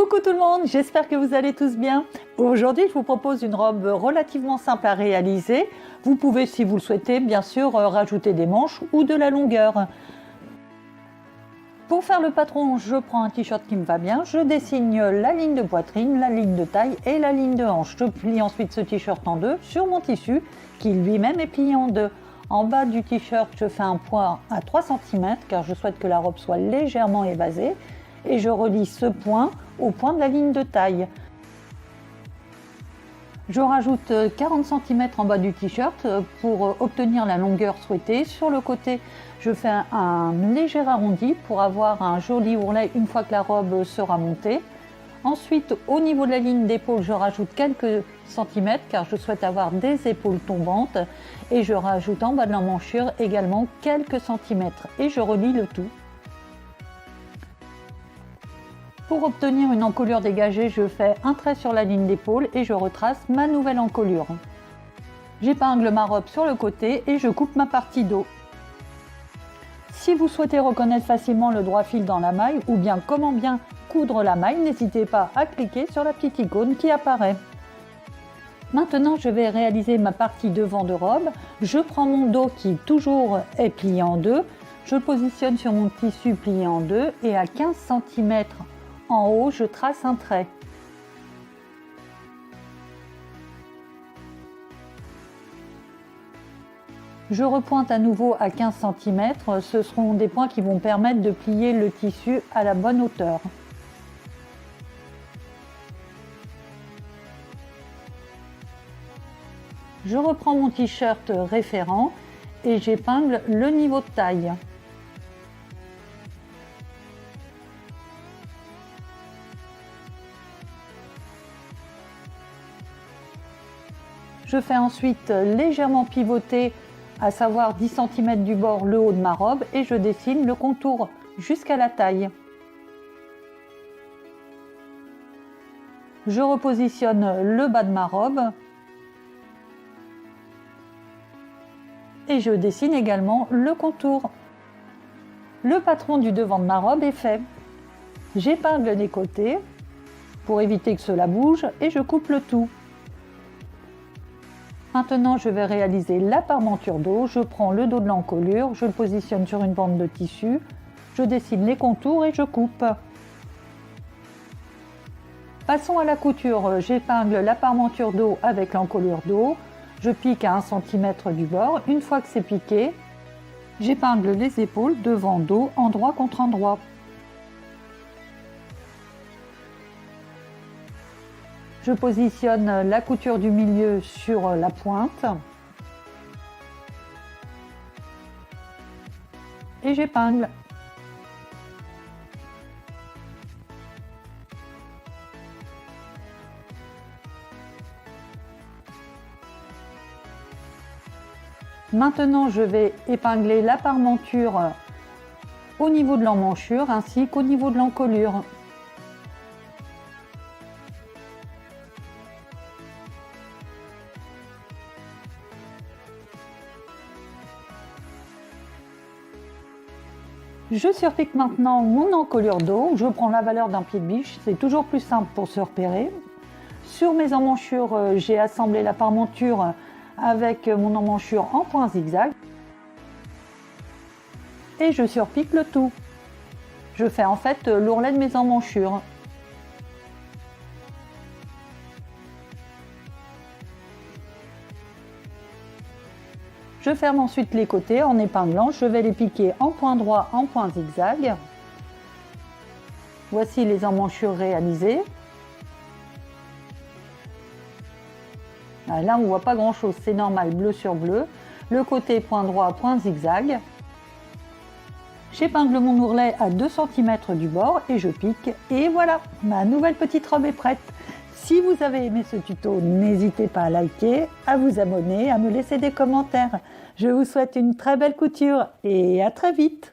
Coucou tout le monde, j'espère que vous allez tous bien. Aujourd'hui, je vous propose une robe relativement simple à réaliser. Vous pouvez, si vous le souhaitez, bien sûr, rajouter des manches ou de la longueur. Pour faire le patron, je prends un t-shirt qui me va bien, je dessine la ligne de poitrine, la ligne de taille et la ligne de hanche. Je plie ensuite ce t-shirt en deux sur mon tissu qui lui-même est plié en deux. En bas du t-shirt, je fais un point à 3 cm car je souhaite que la robe soit légèrement évasée et je relie ce point au point de la ligne de taille. Je rajoute 40 cm en bas du t-shirt pour obtenir la longueur souhaitée. Sur le côté, je fais un léger arrondi pour avoir un joli ourlet une fois que la robe sera montée. Ensuite, au niveau de la ligne d'épaule, je rajoute quelques centimètres car je souhaite avoir des épaules tombantes et je rajoute en bas de l'emmanchure également quelques centimètres et je relie le tout. Pour obtenir une encolure dégagée, je fais un trait sur la ligne d'épaule et je retrace ma nouvelle encolure. J'épingle ma robe sur le côté et je coupe ma partie dos. Si vous souhaitez reconnaître facilement le droit fil dans la maille ou bien comment bien coudre la maille, n'hésitez pas à cliquer sur la petite icône qui apparaît. Maintenant, je vais réaliser ma partie devant de robe. Je prends mon dos qui toujours est plié en deux. Je le positionne sur mon tissu plié en deux et à 15 cm en haut, je trace un trait. Je repointe à nouveau à 15 cm. Ce seront des points qui vont permettre de plier le tissu à la bonne hauteur. Je reprends mon t-shirt référent et j'épingle le niveau de taille. Je fais ensuite légèrement pivoter, à savoir 10 cm du bord, le haut de ma robe et je dessine le contour jusqu'à la taille. Je repositionne le bas de ma robe et je dessine également le contour. Le patron du devant de ma robe est fait. J'épingle les côtés pour éviter que cela bouge et je coupe le tout. Maintenant, je vais réaliser la parmenture dos. Je prends le dos de l'encolure, je le positionne sur une bande de tissu, je dessine les contours et je coupe. Passons à la couture. J'épingle la parmenture dos avec l'encolure dos. Je pique à 1 cm du bord. Une fois que c'est piqué, j'épingle les épaules devant dos, endroit contre endroit. Je positionne la couture du milieu sur la pointe et j'épingle. Maintenant, je vais épingler la parmenture au niveau de l'emmanchure ainsi qu'au niveau de l'encolure. Je surpique maintenant mon encolure dos. Je prends la valeur d'un pied de biche, c'est toujours plus simple pour se repérer. Sur mes emmanchures, j'ai assemblé la parmenture avec mon emmanchure en point zigzag. Et je surpique le tout. Je fais en fait l'ourlet de mes emmanchures. Je ferme ensuite les côtés en épinglant, je vais les piquer en point droit, en point zigzag. Voici les emmanchures réalisées. Là, on ne voit pas grand chose, c'est normal, bleu sur bleu. Le côté point droit, point zigzag. J'épingle mon ourlet à 2 cm du bord et je pique. Et voilà, ma nouvelle petite robe est prête. Si vous avez aimé ce tuto, n'hésitez pas à liker, à vous abonner, à me laisser des commentaires. Je vous souhaite une très belle couture et à très vite.